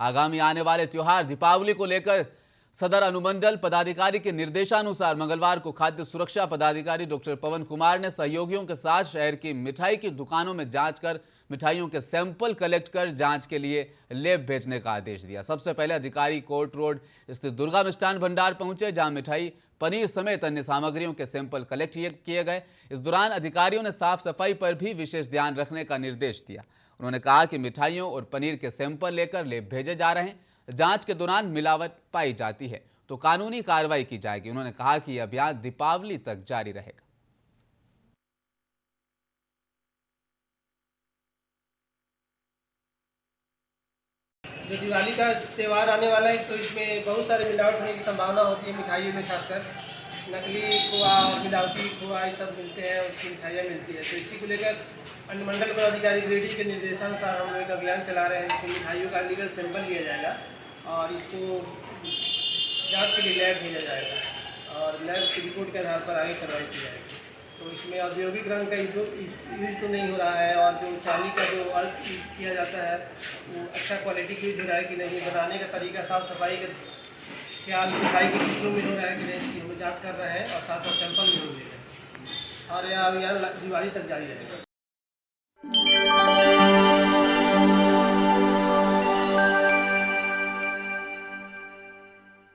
आगामी आने वाले त्योहार दीपावली को लेकर सदर अनुमंडल पदाधिकारी के निर्देशानुसार मंगलवार को खाद्य सुरक्षा पदाधिकारी डॉक्टर पवन कुमार ने सहयोगियों के साथ शहर की मिठाई की दुकानों में जांच कर मिठाइयों के सैंपल कलेक्ट कर जांच के लिए लैब भेजने का आदेश दिया। सबसे पहले अधिकारी कोर्ट रोड स्थित दुर्गा मिष्ठान भंडार पहुंचे, जहां मिठाई, पनीर समेत अन्य सामग्रियों के सैंपल कलेक्ट किए गए। इस दौरान अधिकारियों ने साफ सफाई पर भी विशेष ध्यान रखने का निर्देश दिया। उन्होंने कहा कि मिठाइयों और पनीर के सैंपल लेकर लैब भेजे जा रहे हैं। जांच के दौरान मिलावट पाई जाती है तो कानूनी कार्रवाई की जाएगी। उन्होंने कहा कि यह अभियान दीपावली तक जारी रहेगा। जो दिवाली का त्यौहार आने वाला है तो इसमें बहुत सारे मिलावट होने की संभावना होती है। मिठाइयों में खासकर नकली खोआ और मिलावटी खोआ ये सब मिलते हैं, उसकी मिठाइयाँ मिलती है। तो इसी को लेकर अनुमंडल पदाधिकारी ग्रेडी के निर्देशानुसार हम लोग एक अभियान चला रहे हैं, जिसमें मिठाइयों का लीगल सैंपल लिया जाएगा और इसको जांच के लिए लैब भेजा जाएगा और लैब की रिपोर्ट के आधार पर आगे कार्रवाई की जाएगी। तो इसमें औद्योगिक रंग का यूज तो नहीं हो रहा है और जो चांदी का जो वर्क किया जाता है वो अच्छा क्वालिटी की यूज हो रहा है कि नहीं, बनाने का तरीका, साफ सफाई का ख्याल मिठाई की किस्मों में हो रहा है कि नहीं, इसकी हम जाँच कर रहे हैं और साथ साथ सैंपल भी हो रहे हैं और यह अभियान दिवाली तक जारी रहेगा।